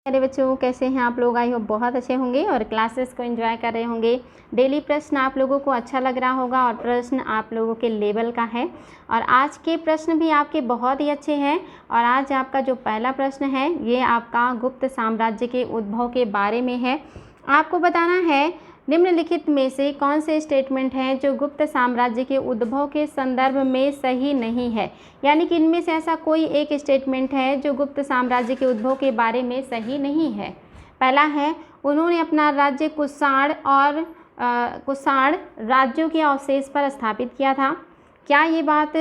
मेरे बच्चों, कैसे हैं आप लोग? आई होप बहुत अच्छे होंगे और क्लासेस को एंजॉय कर रहे होंगे। डेली प्रश्न आप लोगों को अच्छा लग रहा होगा और प्रश्न आप लोगों के लेवल का है। और आज के प्रश्न भी आपके बहुत ही अच्छे हैं। और आज आपका जो पहला प्रश्न है ये आपका गुप्त साम्राज्य के उद्भव के बारे में है। आपको बताना है निम्नलिखित में से कौन से स्टेटमेंट हैं जो गुप्त साम्राज्य के उद्भव के संदर्भ में सही नहीं है। यानी कि इनमें से ऐसा कोई एक स्टेटमेंट है जो गुप्त साम्राज्य के उद्भव के बारे में सही नहीं है। पहला है, उन्होंने अपना राज्य कुषाण राज्यों के अवशेष पर स्थापित किया था। क्या ये बात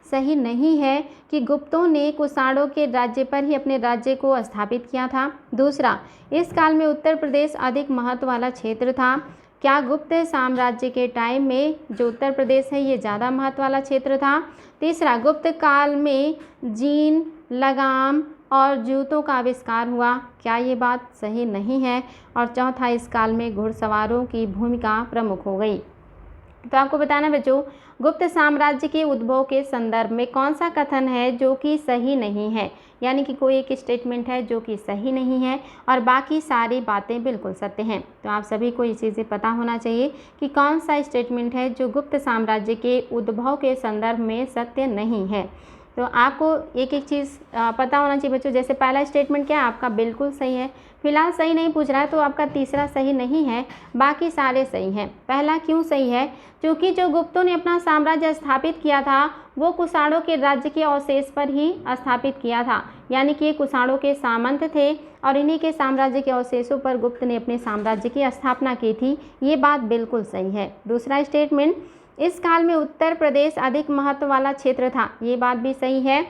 सही नहीं है कि गुप्तों ने कुषाणों के राज्य पर ही अपने राज्य को स्थापित किया था। दूसरा, इस काल में उत्तर प्रदेश अधिक महत्व वाला क्षेत्र था। क्या गुप्त साम्राज्य के टाइम में जो उत्तर प्रदेश है ये ज़्यादा महत्व वाला क्षेत्र था। तीसरा, गुप्त काल में जीन, लगाम और जूतों का आविष्कार हुआ। क्या ये बात सही नहीं है। और चौथा, इस काल में घुड़सवारों की भूमिका प्रमुख हो गई। तो आपको बताना बच्चों, गुप्त साम्राज्य के उद्भव के संदर्भ में कौन सा कथन है जो कि सही नहीं है। यानी कि कोई एक स्टेटमेंट है जो कि सही नहीं है और बाकी सारी बातें बिल्कुल सत्य हैं। तो आप सभी को ये चीज़ें पता होना चाहिए कि कौन सा स्टेटमेंट है जो गुप्त साम्राज्य के उद्भव के संदर्भ में सत्य नहीं है। तो आपको एक एक चीज़ पता होना चाहिए बच्चों। जैसे पहला स्टेटमेंट क्या है आपका, बिल्कुल सही है। फिलहाल सही नहीं पूछ रहा है तो आपका तीसरा सही नहीं है, बाकी सारे सही हैं। पहला क्यों सही है, क्योंकि जो गुप्तों ने अपना साम्राज्य स्थापित किया था वो कुषाणों के राज्य के अवशेष पर ही स्थापित किया था। यानी कि ये कुषाणों के सामंत थे और इन्हीं के साम्राज्य के अवशेषों पर गुप्त ने अपने साम्राज्य की स्थापना की थी। ये बात बिल्कुल सही है। दूसरा स्टेटमेंट, इस काल में उत्तर प्रदेश अधिक महत्व वाला क्षेत्र था। ये बात भी सही है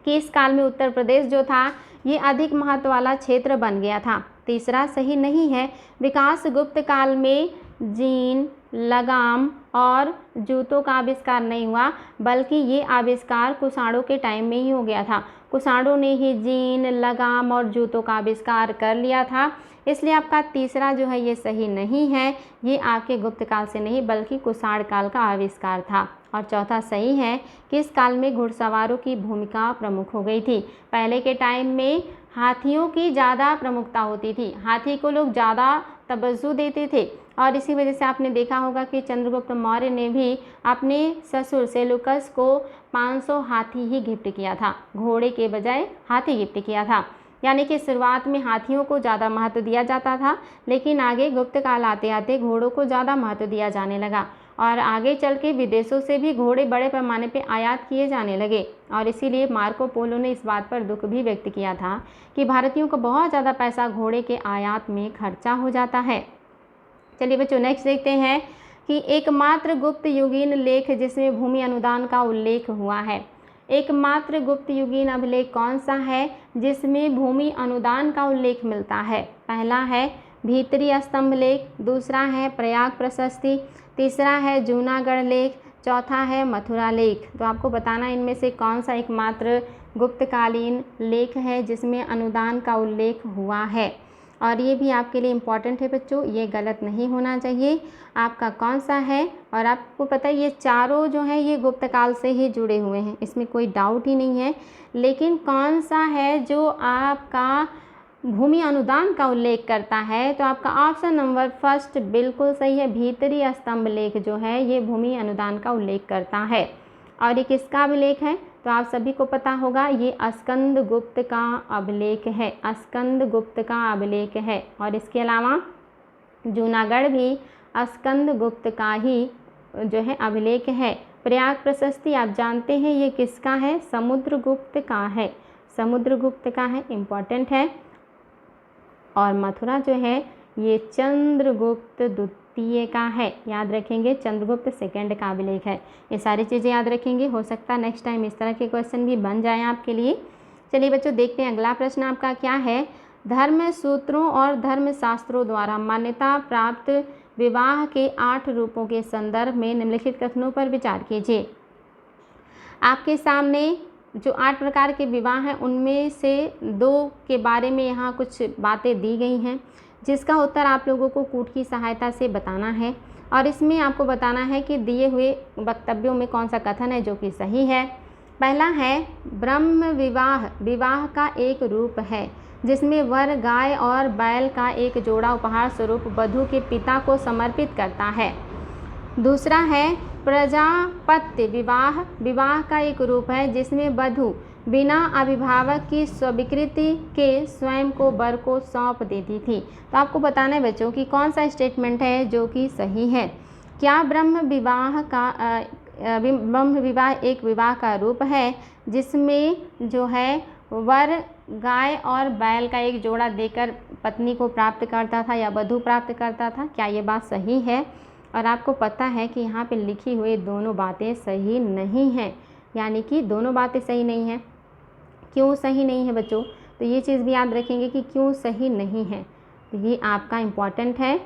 कि इस काल में उत्तर प्रदेश जो था ये अधिक महत्व वाला क्षेत्र बन गया था। तीसरा सही नहीं है, विकास गुप्त काल में जीन, लगाम और जूतों का आविष्कार नहीं हुआ, बल्कि ये आविष्कार कुषाणों के टाइम में ही हो गया था। कुषाणों ने ही जीन, लगाम और जूतों का आविष्कार कर लिया था। इसलिए आपका तीसरा जो है ये सही नहीं है, ये आपके गुप्त काल से नहीं बल्कि कुषाण काल का आविष्कार था। और चौथा सही है कि इस काल में घुड़सवारों की भूमिका प्रमुख हो गई थी। पहले के टाइम में हाथियों की ज़्यादा प्रमुखता होती थी, हाथी को लोग ज़्यादा तवज्जो देते थे। और इसी वजह से आपने देखा होगा कि चंद्रगुप्त मौर्य ने भी अपने ससुर सेलुकस को 500 हाथी ही गिफ्ट किया था, घोड़े के बजाय हाथी गिफ्ट किया था। यानी कि शुरुआत में हाथियों को ज़्यादा महत्व दिया जाता था, लेकिन आगे गुप्त काल आते आते घोड़ों को ज़्यादा महत्व दिया जाने लगा और आगे चल के विदेशों से भी घोड़े बड़े पैमाने पे आयात किए जाने लगे। और इसीलिए मार्को पोलो ने इस बात पर दुख भी व्यक्त किया था कि भारतीयों को बहुत ज़्यादा पैसा घोड़े के आयात में खर्चा हो जाता है। चलिए बच्चों, नेक्स्ट देखते हैं कि एकमात्र गुप्त युगीन लेख जिसमें भूमि अनुदान का उल्लेख हुआ है। एकमात्र गुप्त युगीन अभिलेख कौन सा है जिसमें भूमि अनुदान का उल्लेख मिलता है। पहला है भीतरी स्तंभ लेख, दूसरा है प्रयाग प्रशस्ति, तीसरा है जूनागढ़ लेख, चौथा है मथुरा लेख। तो आपको बताना इनमें से कौन सा एकमात्र गुप्तकालीन लेख है जिसमें अनुदान का उल्लेख हुआ है। और ये भी आपके लिए इम्पॉर्टेंट है बच्चों, ये गलत नहीं होना चाहिए। आपका कौन सा है, और आपको पता है ये चारों जो है ये गुप्त काल से ही जुड़े हुए हैं, इसमें कोई डाउट ही नहीं है। लेकिन कौन सा है जो आपका भूमि अनुदान का उल्लेख करता है, तो आपका ऑप्शन नंबर फर्स्ट बिल्कुल सही है। भीतरी स्तंभ लेख जो है ये भूमि अनुदान का उल्लेख करता है। और ये किसका अभिलेख है, तो आप सभी को पता होगा ये स्कंद गुप्त का अभिलेख है, स्कंद गुप्त का अभिलेख है। और इसके अलावा जूनागढ़ भी स्कंद गुप्त का ही जो है अभिलेख है। प्रयाग प्रशस्ति आप जानते हैं ये किसका है, समुद्रगुप्त का है, समुद्रगुप्त का है, इम्पॉर्टेंट है। और मथुरा जो है ये चंद्रगुप्त द्वितीय का है, याद रखेंगे, चंद्रगुप्त सेकंड का अभिलेख है। ये सारी चीज़ें याद रखेंगे, हो सकता है नेक्स्ट टाइम इस तरह के क्वेश्चन भी बन जाएं आपके लिए। चलिए बच्चों देखते हैं अगला प्रश्न आपका क्या है। धर्म सूत्रों और धर्म शास्त्रों द्वारा मान्यता प्राप्त विवाह के 8 रूपों के संदर्भ में निम्नलिखित कथनों पर विचार कीजिए। आपके सामने जो 8 प्रकार के विवाह हैं उनमें से 2 के बारे में यहाँ कुछ बातें दी गई हैं, जिसका उत्तर आप लोगों को कूट की सहायता से बताना है। और इसमें आपको बताना है कि दिए हुए वक्तव्यों में कौन सा कथन है जो कि सही है। पहला है ब्रह्म विवाह विवाह का एक रूप है जिसमें वर गाय और बैल का एक जोड़ा उपहार स्वरूप वधू के पिता को समर्पित करता है। दूसरा है प्रजापत्य विवाह। विवाह का एक रूप है जिसमें वधू बिना अभिभावक की स्वीकृति के स्वयं को वर को सौंप देती थी। तो आपको बताना है बच्चों कि कौन सा स्टेटमेंट है जो कि सही है। क्या ब्रह्म विवाह एक विवाह का रूप है जिसमें जो है वर गाय और बैल का एक जोड़ा देकर पत्नी को प्राप्त करता था या वधू प्राप्त करता था? क्या ये बात सही है? और आपको पता है कि यहाँ पे लिखी हुई दोनों बातें सही नहीं हैं, यानी कि दोनों बातें सही नहीं हैं। क्यों सही नहीं है बच्चों? तो ये चीज़ भी याद रखेंगे कि क्यों सही नहीं है, तो ये आपका इम्पॉर्टेंट है।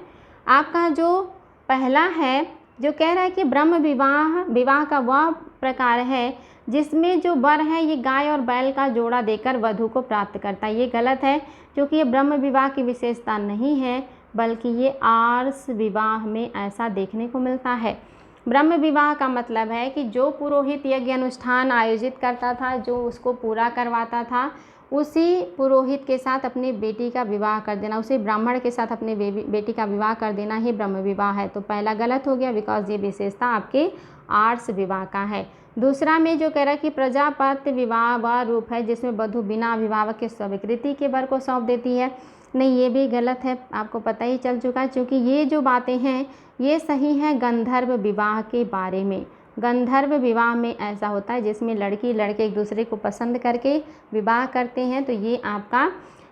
आपका जो पहला है जो कह रहा है कि ब्रह्म विवाह का वह प्रकार है जिसमें जो वर है ये गाय और बैल का जोड़ा देकर वधू को प्राप्त करता है, ये गलत है, क्योंकि ये ब्रह्म विवाह की विशेषता नहीं है, बल्कि ये आर्ष विवाह में ऐसा देखने को मिलता है। ब्रह्म विवाह का मतलब है कि जो पुरोहित यज्ञ अनुष्ठान आयोजित करता था, जो उसको पूरा करवाता था, उसी पुरोहित के साथ अपनी बेटी का विवाह कर देना, उसी ब्राह्मण के साथ अपने बेटी का विवाह कर देना ही ब्रह्म विवाह है। तो पहला गलत हो गया, बिकॉज ये विशेषता आपके आर्ष विवाह का है। दूसरा में जो कह रहा है कि प्रजापत्य विवाह वह रूप है जिसमें वधू बिना अभिभावक के स्वीकृति के वर को सौंप देती है, नहीं, ये भी गलत है, आपको पता ही चल चुका है, क्योंकि ये जो बातें हैं ये सही हैं गंधर्व विवाह के बारे में। गंधर्व विवाह में ऐसा होता है जिसमें लड़की लड़के एक दूसरे को पसंद करके विवाह करते हैं, तो ये आपका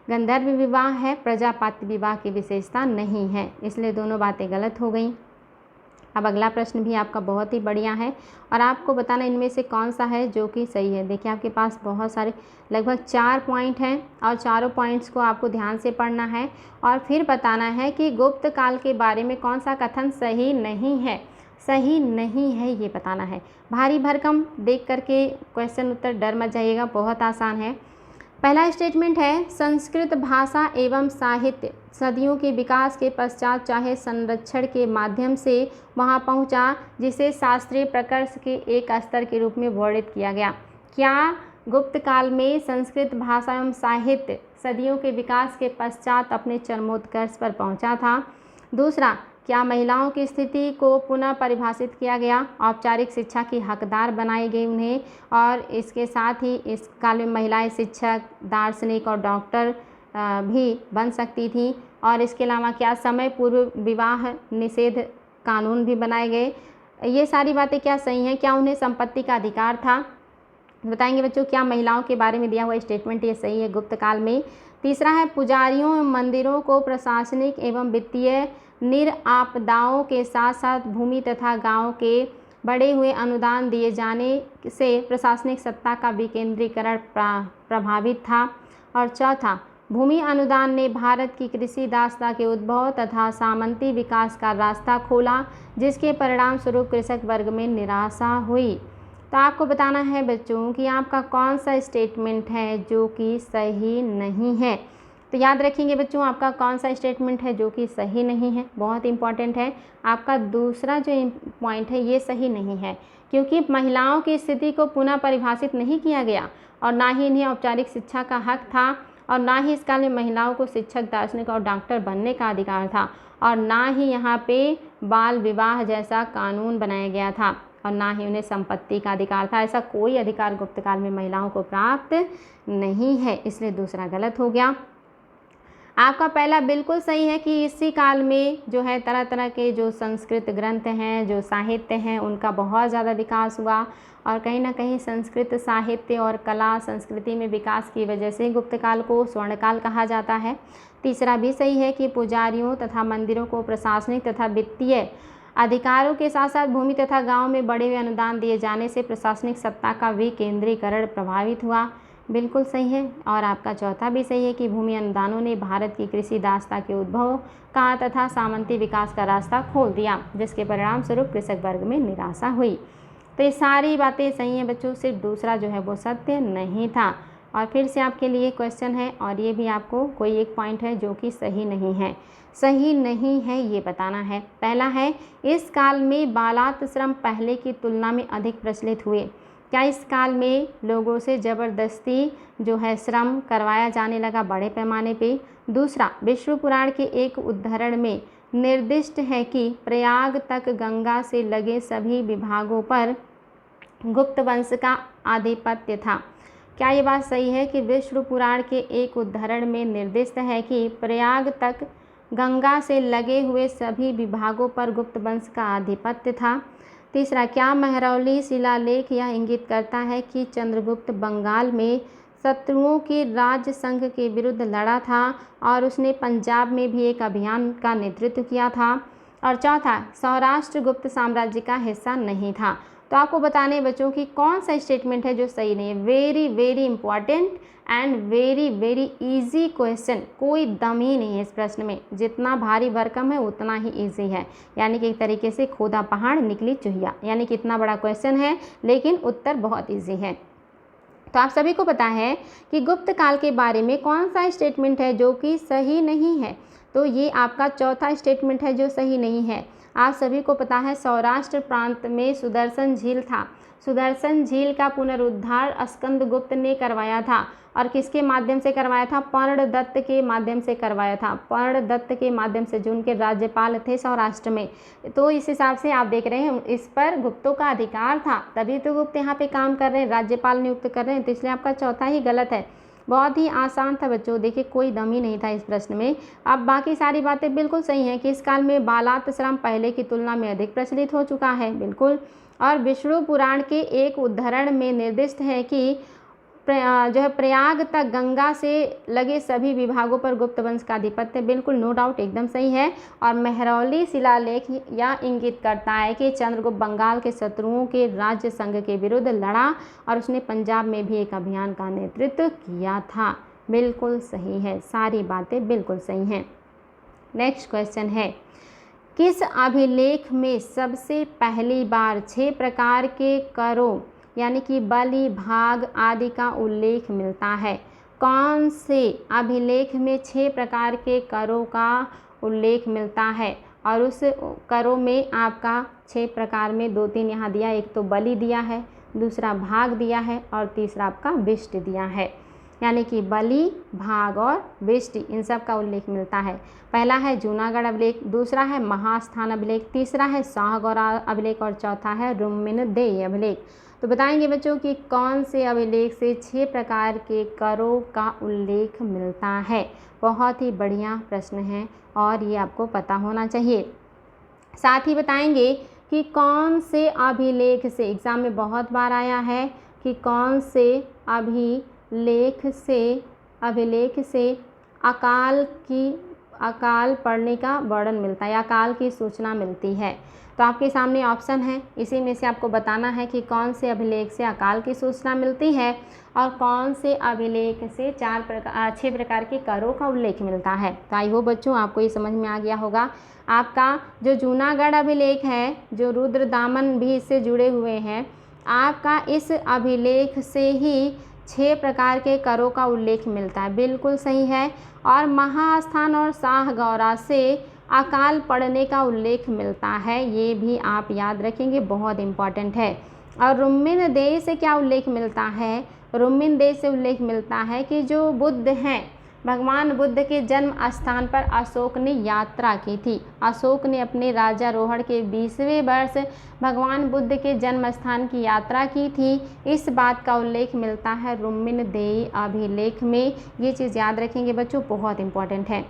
गंधर्व विवाह है, प्रजापत्य विवाह की विशेषता नहीं है, इसलिए दोनों बातें गलत हो गई। अब अगला प्रश्न भी आपका बहुत ही बढ़िया है और आपको बताना इनमें से कौन सा है जो कि सही है। देखिए आपके पास बहुत सारे लगभग 4 पॉइंट हैं और चारों पॉइंट्स को आपको ध्यान से पढ़ना है और फिर बताना है कि गुप्त काल के बारे में कौन सा कथन सही नहीं है। सही नहीं है ये बताना है। भारी भरकम देख करके क्वेश्चन उत्तर डर मत जाइएगा, बहुत आसान है। पहला स्टेटमेंट है संस्कृत भाषा एवं साहित्य सदियों के विकास के पश्चात चाहे संरक्षण के माध्यम से वहां पहुंचा जिसे शास्त्रीय प्रकर्ष के एक स्तर के रूप में वर्णित किया गया। क्या गुप्त काल में संस्कृत भाषा एवं साहित्य सदियों के विकास के पश्चात अपने चरमोत्कर्ष पर पहुंचा था? दूसरा, क्या महिलाओं की स्थिति को पुनः परिभाषित किया गया, औपचारिक शिक्षा की हकदार बनाई गई उन्हें, और इसके साथ ही इस काल में महिलाएं शिक्षक, दार्शनिक और डॉक्टर भी बन सकती थीं, और इसके अलावा क्या समय पूर्व विवाह निषेध कानून भी बनाए गए? ये सारी बातें क्या सही हैं? क्या उन्हें संपत्ति का अधिकार था? बताएंगे बच्चों। क्या महिलाओं के बारे में दिया हुआ स्टेटमेंट ये सही है गुप्त काल में? तीसरा है पुजारियों एवं मंदिरों को प्रशासनिक एवं वित्तीय निरापदाओं के साथ साथ भूमि तथा गांव के बढ़े हुए अनुदान दिए जाने से प्रशासनिक सत्ता का विकेंद्रीकरण प्रभावित था। और चौथा, भूमि अनुदान ने भारत की कृषि दासता के उद्भव तथा सामंती विकास का रास्ता खोला, जिसके परिणाम स्वरूप कृषक वर्ग में निराशा हुई। तो आपको बताना है बच्चों कि आपका कौन सा स्टेटमेंट है जो कि सही नहीं है। तो याद रखेंगे बच्चों आपका कौन सा स्टेटमेंट है जो कि सही नहीं है, बहुत इंपॉर्टेंट है। आपका दूसरा जो पॉइंट है ये सही नहीं है, क्योंकि महिलाओं की स्थिति को पुनः परिभाषित नहीं किया गया और ना ही इन्हें औपचारिक शिक्षा का हक था, और ना ही इस काल में महिलाओं को शिक्षक, दार्शनिक और डॉक्टर बनने का अधिकार था, और ना ही यहाँ पे बाल विवाह जैसा कानून बनाया गया था, और ना ही उन्हें संपत्ति का अधिकार था। ऐसा कोई अधिकार गुप्त काल में महिलाओं को प्राप्त नहीं है, इसलिए दूसरा गलत हो गया। आपका पहला बिल्कुल सही है कि इसी काल में जो है तरह तरह के जो संस्कृत ग्रंथ हैं, जो साहित्य हैं, उनका बहुत ज़्यादा विकास हुआ, और कहीं ना कहीं संस्कृत साहित्य और कला संस्कृति में विकास की वजह से गुप्त काल को स्वर्णकाल कहा जाता है। तीसरा भी सही है कि पुजारियों तथा मंदिरों को प्रशासनिक तथा वित्तीय अधिकारों के साथ साथ भूमि तथा गाँव में बढ़े हुए अनुदान दिए जाने से प्रशासनिक सत्ता का विकेंद्रीकरण प्रभावित हुआ, बिल्कुल सही है। और आपका चौथा भी सही है कि भूमि अनुदानों ने भारत की कृषि दासता के उद्भव का तथा सामंती विकास का रास्ता खोल दिया, जिसके परिणाम स्वरूप कृषक वर्ग में निराशा हुई। तो ये सारी बातें सही हैं बच्चों, सिर्फ दूसरा जो है वो सत्य नहीं था। और फिर से आपके लिए क्वेश्चन है, और ये भी आपको कोई एक पॉइंट है जो कि सही नहीं है। सही नहीं है ये बताना है। पहला है इस काल में बालात श्रम पहले की तुलना में अधिक प्रचलित हुए। क्या इस काल में लोगों से ज़बरदस्ती जो है श्रम करवाया जाने लगा बड़े पैमाने पे? दूसरा, विष्णु पुराण के एक उद्धरण में निर्दिष्ट है कि प्रयाग तक गंगा से लगे सभी विभागों पर गुप्त वंश का आधिपत्य था। क्या ये बात सही है कि विष्णु पुराण के एक उद्धरण में निर्दिष्ट है कि प्रयाग तक गंगा से लगे हुए सभी विभागों पर गुप्त वंश का आधिपत्य था? तीसरा, क्या महरौली शिलालेख यह इंगित करता है कि चंद्रगुप्त बंगाल में शत्रुओं के राज्य संघ के विरुद्ध लड़ा था और उसने पंजाब में भी एक अभियान का नेतृत्व किया था? और चौथा, सौराष्ट्र गुप्त साम्राज्य का हिस्सा नहीं था। तो आपको बताने बच्चों कि कौन सा स्टेटमेंट है जो सही नहीं है। Very very important and very very easy question, कोई दम ही नहीं है इस प्रश्न में। जितना भारी भरकम है उतना ही इजी है, यानी कि एक तरीके से खोदा पहाड़ निकली चुहिया, यानी कि इतना बड़ा क्वेश्चन है लेकिन उत्तर बहुत इजी है। तो आप सभी को पता है कि गुप्त काल के बारे में कौन सा स्टेटमेंट है जो कि सही नहीं है। तो ये आपका चौथा स्टेटमेंट है जो सही नहीं है। आप सभी को पता है सौराष्ट्र प्रांत में सुदर्शन झील था। सुदर्शन झील का पुनरुद्धार स्कंदगुप्त ने करवाया था और किसके माध्यम से करवाया था? पर्णदत्त के माध्यम से करवाया था। पर्णदत्त के माध्यम से, जो उनके राज्यपाल थे सौराष्ट्र में। तो इस हिसाब से आप देख रहे हैं इस पर गुप्तों का अधिकार था, तभी तो गुप्त यहाँ पे काम कर रहे हैं, राज्यपाल नियुक्त कर रहे हैं। तो इसलिए आपका चौथा ही गलत है। बहुत ही आसान था बच्चों, देखिए कोई दम ही नहीं था इस प्रश्न में। अब बाकी सारी बातें बिल्कुल सही हैं कि इस काल में बालात श्रम पहले की तुलना में अधिक प्रचलित हो चुका है, बिल्कुल। और विष्णु पुराण के एक उद्धरण में निर्दिष्ट है कि जो है प्रयाग तक गंगा से लगे सभी विभागों पर गुप्त वंश का आधिपत्य, बिल्कुल नो डाउट एकदम सही है। और महरौली शिलालेख यह इंगित करता है कि चंद्रगुप्त बंगाल के शत्रुओं के राज्य संघ के विरुद्ध लड़ा और उसने पंजाब में भी एक अभियान का नेतृत्व किया था। बिल्कुल सही है, सारी बातें बिल्कुल सही हैं। नेक्स्ट क्वेश्चन है, किस अभिलेख में सबसे पहली बार 6 प्रकार के करों यानी कि बलि, भाग आदि का उल्लेख मिलता है? कौन से अभिलेख में 6 प्रकार के करों का उल्लेख मिलता है? और उस करों में आपका 6 प्रकार में 2-3 यहाँ दिया, एक तो बलि दिया है, दूसरा भाग दिया है और तीसरा आपका विष्ट दिया है। यानी कि बलि, भाग और विष्ट, इन सब का उल्लेख मिलता है। पहला है जूनागढ़ अभिलेख, दूसरा है महास्थान अभिलेख, तीसरा है शाहगौरा अभिलेख और चौथा है रुम्मिनदेय अभिलेख। तो बताएंगे बच्चों कि कौन से अभिलेख से 6 प्रकार के करों का उल्लेख मिलता है। बहुत ही बढ़िया प्रश्न है और ये आपको पता होना चाहिए। साथ ही बताएंगे कि कौन से अभिलेख से, एग्ज़ाम में बहुत बार आया है कि कौन से अभिलेख से अकाल पड़ने का वर्णन मिलता है, अकाल की सूचना मिलती है। तो आपके सामने ऑप्शन है, इसी में से आपको बताना है कि कौन से अभिलेख से अकाल की सूचना मिलती है और कौन से अभिलेख से 6 प्रकार के करों का उल्लेख मिलता है। तो आई होप बच्चों आपको ये समझ में आ गया होगा। आपका जो जूनागढ़ अभिलेख है, जो रुद्रदामन भी इससे जुड़े हुए हैं, आपका इस अभिलेख से ही 6 प्रकार के करों का उल्लेख मिलता है, बिल्कुल सही है। और महास्थान और शाहगौरा से अकाल पड़ने का उल्लेख मिलता है, ये भी आप याद रखेंगे, बहुत इम्पॉर्टेंट है। और रुम्मिनदेय से क्या उल्लेख मिलता है? रुम्मिनदेय से उल्लेख मिलता है कि जो बुद्ध हैं, भगवान बुद्ध के जन्म स्थान पर अशोक ने यात्रा की थी। अशोक ने अपने राज्यारोहण के 20वें वर्ष भगवान बुद्ध के जन्म स्थान की यात्रा की थी। इस बात का उल्लेख मिलता है रुम्मिनदेय अभिलेख में। ये चीज़ याद रखेंगे बच्चों, बहुत इंपॉर्टेंट है।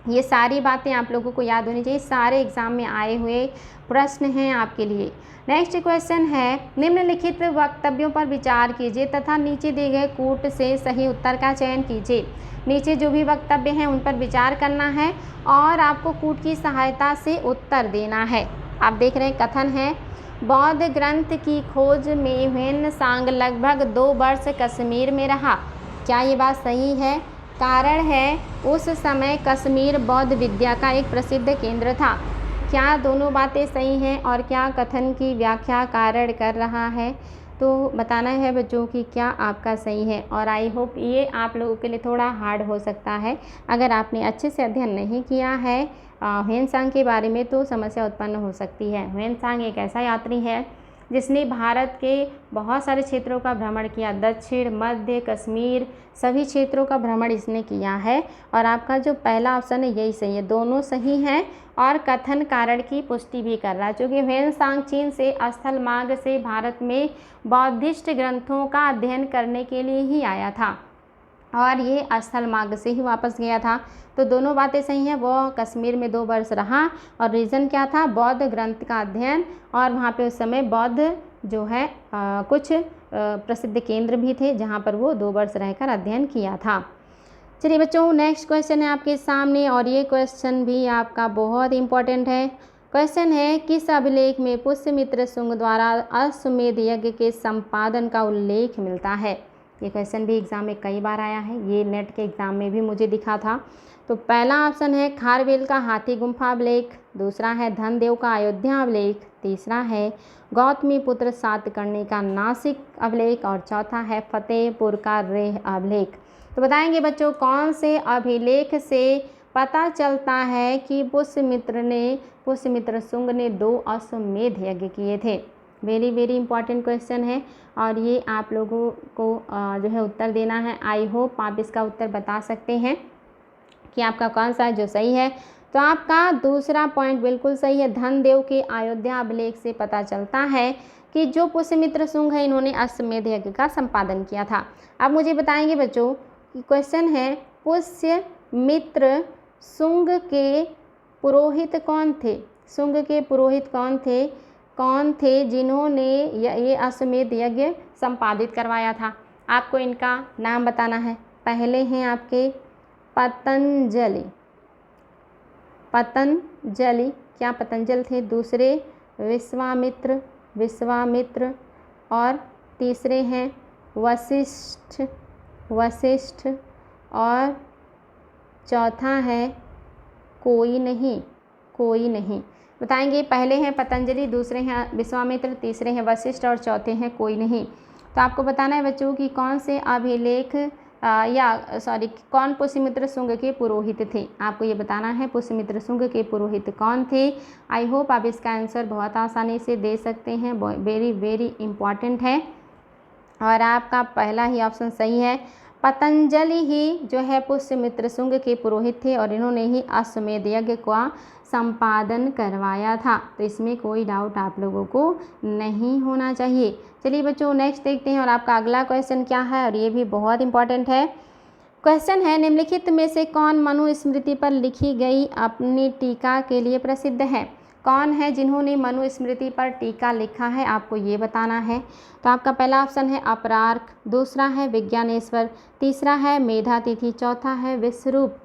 ये सारी बातें आप लोगों को याद होनी चाहिए, सारे एग्जाम में आए हुए प्रश्न हैं आपके लिए। नेक्स्ट क्वेश्चन है, निम्नलिखित वक्तव्यों पर विचार कीजिए तथा नीचे दिए गए कूट से सही उत्तर का चयन कीजिए। नीचे जो भी वक्तव्य हैं उन पर विचार करना है और आपको कूट की सहायता से उत्तर देना है। आप देख रहे हैं कथन है, बौद्ध ग्रंथ की खोज में ह्वेनसांग लगभग 2 वर्ष कश्मीर में रहा। क्या ये बात सही है? कारण है उस समय कश्मीर बौद्ध विद्या का एक प्रसिद्ध केंद्र था। क्या दोनों बातें सही हैं और क्या कथन की व्याख्या कारण कर रहा है? तो बताना है बच्चों कि क्या आपका सही है। और आई होप ये आप लोगों के लिए थोड़ा हार्ड हो सकता है, अगर आपने अच्छे से अध्ययन नहीं किया है ह्वेनसांग के बारे में तो समस्या उत्पन्न हो सकती है। ह्वेनसांग एक ऐसा यात्री है जिसने भारत के बहुत सारे क्षेत्रों का भ्रमण किया, दक्षिण, मध्य, कश्मीर, सभी क्षेत्रों का भ्रमण इसने किया है। और आपका जो पहला ऑप्शन है यही सही है, दोनों सही हैं। और कथन कारण की पुष्टि भी कर रहा है, क्योंकि ह्वेनसांग चीन से स्थल मार्ग से भारत में बौद्धिस्ट ग्रंथों का अध्ययन करने के लिए ही आया था और ये स्थल मार्ग से ही वापस गया था। तो दोनों बातें सही हैं। वो कश्मीर में 2 वर्ष रहा और रीज़न क्या था, बौद्ध ग्रंथ का अध्ययन, और वहाँ पे उस समय बौद्ध जो है कुछ प्रसिद्ध केंद्र भी थे जहाँ पर वो 2 वर्ष रहकर अध्ययन किया था। चलिए बच्चों, नेक्स्ट क्वेश्चन है आपके सामने और ये क्वेश्चन भी आपका बहुत इम्पोर्टेंट है। क्वेश्चन है, किस अभिलेख में पुष्यमित्र शुंग द्वारा अश्वमेध यज्ञ के संपादन का उल्लेख मिलता है? ये क्वेश्चन भी एग्ज़ाम में कई बार आया है, ये नेट के एग्ज़ाम में भी मुझे दिखा था। तो पहला ऑप्शन है खारवेल का हाथी गुम्फा अभिलेख, दूसरा है धनदेव का अयोध्या अभिलेख, तीसरा है गौतमी पुत्र सातकर्णी का नासिक अभिलेख और चौथा है फतेहपुर का रेह अभिलेख। तो बताएंगे बच्चों, कौन से अभिलेख से पता चलता है कि पुष्यमित्र शुंग ने 2 अश्वमेध यज्ञ किए थे? वेरी वेरी इंपॉर्टेंट क्वेश्चन है और ये आप लोगों को जो है उत्तर देना है। आई होप आप इसका उत्तर बता सकते हैं कि आपका कौन सा है जो सही है। तो आपका दूसरा पॉइंट बिल्कुल सही है। धनदेव के अयोध्या अभिलेख से पता चलता है कि जो पुष्यमित्र शुंग है इन्होंने अश्वमेध यज्ञ का संपादन किया था। अब मुझे बताएंगे बच्चों कि क्वेश्चन है, पुष्यमित्र शुंग के पुरोहित कौन थे? शुंग के पुरोहित कौन थे जिन्होंने ये अश्वमेध यज्ञ संपादित करवाया था? आपको इनका नाम बताना है। पहले हैं आपके पतंजलि, क्या पतंजल थे? दूसरे विश्वामित्र और तीसरे हैं वशिष्ठ और चौथा है कोई नहीं। बताएंगे, पहले हैं पतंजलि, दूसरे हैं विश्वामित्र, तीसरे हैं वशिष्ठ और चौथे हैं कोई नहीं। तो आपको बताना है बच्चों कि कौन से अभिलेख कौन पुष्यमित्र शुंग के पुरोहित थे। आपको ये बताना है पुष्यमित्र शुंग के पुरोहित कौन थे। आई होप आप इसका आंसर बहुत आसानी से दे सकते हैं, वेरी वेरी इंपॉर्टेंट है और आपका पहला ही ऑप्शन सही है। पतंजलि ही जो है पुष्यमित्र शुंग के पुरोहित थे और इन्होंने ही अश्वमेध यज्ञ का संपादन करवाया था। तो इसमें कोई डाउट आप लोगों को नहीं होना चाहिए। चलिए बच्चों, नेक्स्ट देखते हैं और आपका अगला क्वेश्चन क्या है और ये भी बहुत इंपॉर्टेंट है। क्वेश्चन है, निम्नलिखित में से कौन मनुस्मृति पर लिखी गई अपनी टीका के लिए प्रसिद्ध है? कौन है जिन्होंने मनुस्मृति पर टीका लिखा है, आपको ये बताना है। तो आपका पहला ऑप्शन है अपरार्क, दूसरा है विज्ञानेश्वर, तीसरा है मेधातिथि, चौथा है विश्वरूप।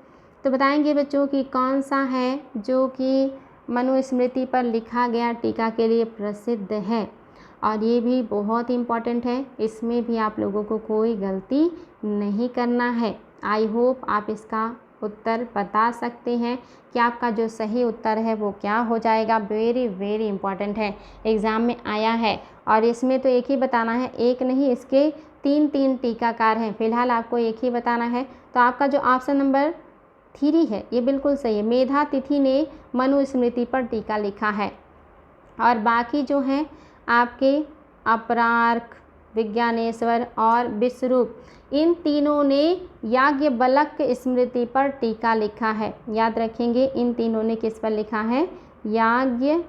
तो बताएंगे बच्चों कि कौन सा है जो कि मनुस्मृति पर लिखा गया टीका के लिए प्रसिद्ध है। और ये भी बहुत इम्पॉर्टेंट है, इसमें भी आप लोगों को कोई गलती नहीं करना है। आई होप आप इसका उत्तर बता सकते हैं कि आपका जो सही उत्तर है वो क्या हो जाएगा। वेरी वेरी इंपॉर्टेंट है, एग्ज़ाम में आया है और इसमें तो एक ही बताना है, एक नहीं इसके 3 टीकाकार हैं। फिलहाल आपको एक ही बताना है। तो आपका जो ऑप्शन नंबर 3 है ये बिल्कुल सही है। मेधातिथि ने मनुस्मृति पर टीका लिखा है और बाकी जो हैं आपके अपरार्क, विज्ञानेश्वर और विश्वरूप, इन तीनों ने याज्ञवल्क्य स्मृति पर टीका लिखा है। याद रखेंगे, इन तीनों ने किस पर लिखा है? याज्ञवल्क्य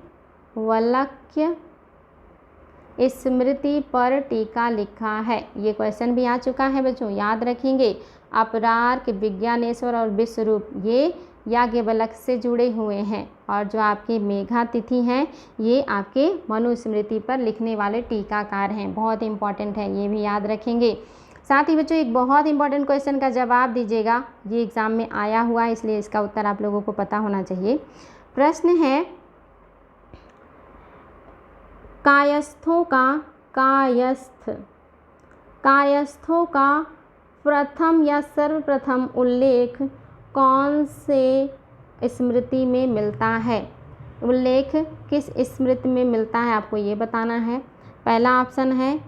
स्मृति पर टीका लिखा है। ये क्वेश्चन भी आ चुका है बच्चों, याद रखेंगे। अपरार्क, विज्ञानेश्वर और विश्वरूप ये याज्ञवल्क्य से जुड़े हुए हैं और जो आपके मेधातिथि हैं ये आपके मनुस्मृति पर लिखने वाले टीकाकार हैं। बहुत इंपॉर्टेंट है, ये भी याद रखेंगे। साथ ही बच्चों एक बहुत इंपॉर्टेंट क्वेश्चन का जवाब दीजिएगा, ये एग्ज़ाम में आया हुआ है इसलिए इसका उत्तर आप लोगों को पता होना चाहिए। प्रश्न है, कायस्थों का प्रथम या सर्वप्रथम उल्लेख कौन से स्मृति में मिलता है? उल्लेख किस स्मृति में मिलता है आपको ये बताना है। पहला ऑप्शन है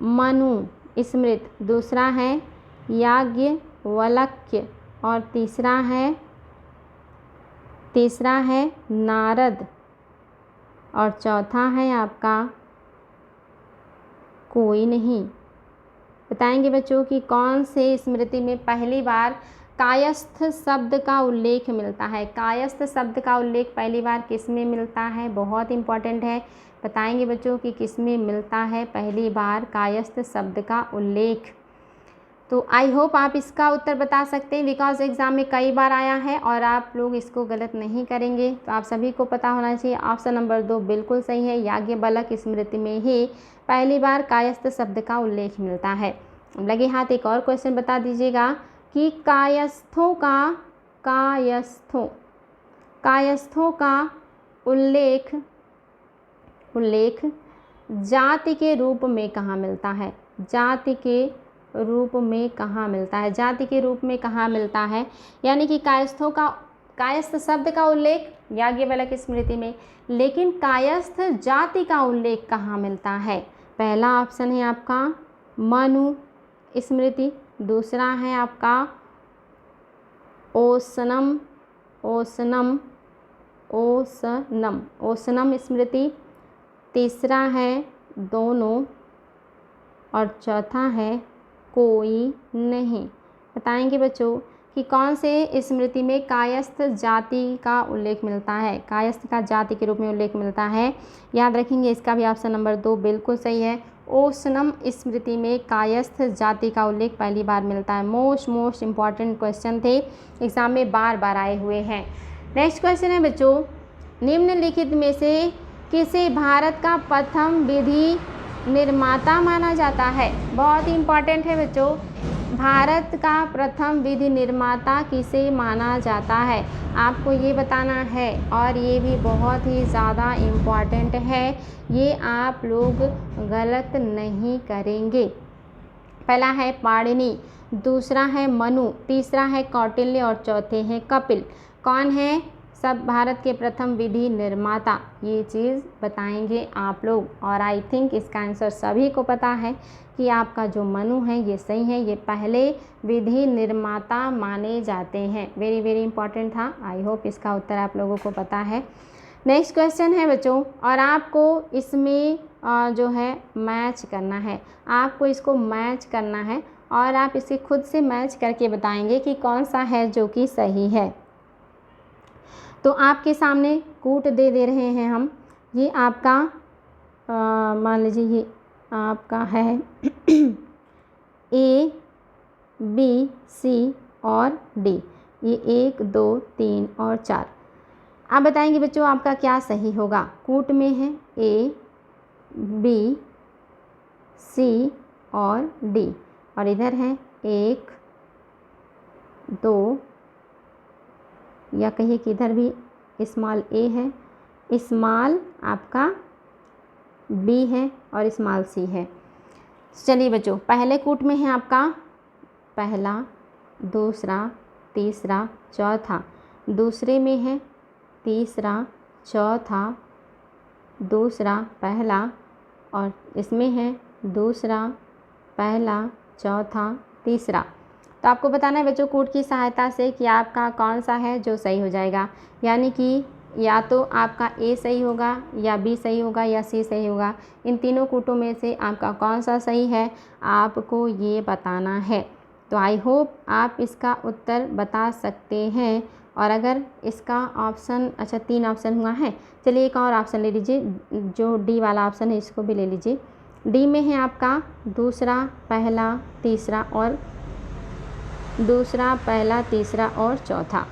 मनु स्मृति, दूसरा है याज्ञवल्क्य और तीसरा है नारद और चौथा है आपका कोई नहीं। बताएंगे बच्चों कि कौन से स्मृति में पहली बार कायस्थ शब्द का उल्लेख मिलता है। कायस्थ शब्द का उल्लेख पहली बार किस में मिलता है, बहुत इंपॉर्टेंट है। बताएंगे बच्चों कि किस में मिलता है पहली बार कायस्थ शब्द का उल्लेख। तो आई होप आप इसका उत्तर बता सकते हैं, बिकॉज एग्ज़ाम में कई बार आया है और आप लोग इसको गलत नहीं करेंगे। तो आप सभी को पता होना चाहिए। ऑप्शन नंबर 2 बिल्कुल सही है। याज्ञवल्क्य स्मृति में ही पहली बार कायस्थ शब्द का उल्लेख मिलता है। लगे हाथ एक और क्वेश्चन बता दीजिएगा कि कायस्थों का उल्लेख जाति के रूप में कहाँ मिलता है। जाति के रूप में कहाँ मिलता है। जाति के रूप में कहाँ मिलता है, यानी कि कायस्थ शब्द का उल्लेख याज्ञवल्क्य स्मृति में, लेकिन कायस्थ जाति का उल्लेख कहाँ मिलता है। पहला ऑप्शन है आपका मनु स्मृति, दूसरा है आपका ओसनम स्मृति, तीसरा है दोनों और चौथा है कोई नहीं। बताएंगे बच्चों कि कौन से स्मृति में कायस्थ जाति का उल्लेख मिलता है। कायस्थ का जाति के रूप में उल्लेख मिलता है। याद रखेंगे इसका भी ऑप्शन नंबर 2 बिल्कुल सही है। ओसनम स्मृति में कायस्थ जाति का उल्लेख पहली बार मिलता है। मोस्ट इम्पॉर्टेंट क्वेश्चन थे, एग्जाम में बार बार आए हुए हैं। नेक्स्ट क्वेश्चन है बच्चों, निम्नलिखित में से किसे भारत का प्रथम विधि निर्माता माना जाता है। बहुत ही इम्पॉर्टेंट है बच्चों, भारत का प्रथम विधि निर्माता किसे माना जाता है, आपको ये बताना है। और ये भी बहुत ही ज़्यादा इम्पॉर्टेंट है, ये आप लोग गलत नहीं करेंगे। पहला है पाणिनि, दूसरा है मनु, तीसरा है कौटिल्य और चौथे हैं कपिल। कौन है सब भारत के प्रथम विधि निर्माता, ये चीज़ बताएंगे आप लोग। और आई थिंक इसका आंसर सभी को पता है कि आपका जो मनु है ये सही है, ये पहले विधि निर्माता माने जाते हैं। वेरी वेरी इंपॉर्टेंट था। आई होप इसका उत्तर आप लोगों को पता है। नेक्स्ट क्वेश्चन है बच्चों, और आपको इसमें जो है मैच करना है, आपको इसको मैच करना है और आप इसे खुद से मैच करके बताएंगे कि कौन सा है जो कि सही है। तो आपके सामने कूट दे रहे हैं हम। ये आपका मान लीजिए ये आपका है A, B, C और D। ये 1 2 3 और 4। आप बताएंगे बच्चों आपका क्या सही होगा। कूट में है A, B, C और D, और इधर है 1 2, या कहिए कि इधर भी स्मॉल a है, स्मॉल आपका b है और स्मॉल c है। चलिए बच्चों, पहले कूट में है आपका पहला, दूसरा, तीसरा, चौथा। दूसरे में है तीसरा, चौथा, दूसरा, पहला, और इसमें है दूसरा, पहला, चौथा, तीसरा। तो आपको बताना है बच्चों कूट की सहायता से कि आपका कौन सा है जो सही हो जाएगा। यानी कि या तो आपका A सही होगा, या B सही होगा, या C सही होगा। इन तीनों कूटों में से आपका कौन सा सही है आपको ये बताना है। तो आई होप आप इसका उत्तर बता सकते हैं। और अगर इसका ऑप्शन, अच्छा 3 ऑप्शन हुआ है, चलिए एक और ऑप्शन ले लीजिए, जो D वाला ऑप्शन है इसको भी ले लीजिए। D में है आपका दूसरा, पहला, तीसरा और दूसरा, पहला, तीसरा और चौथा।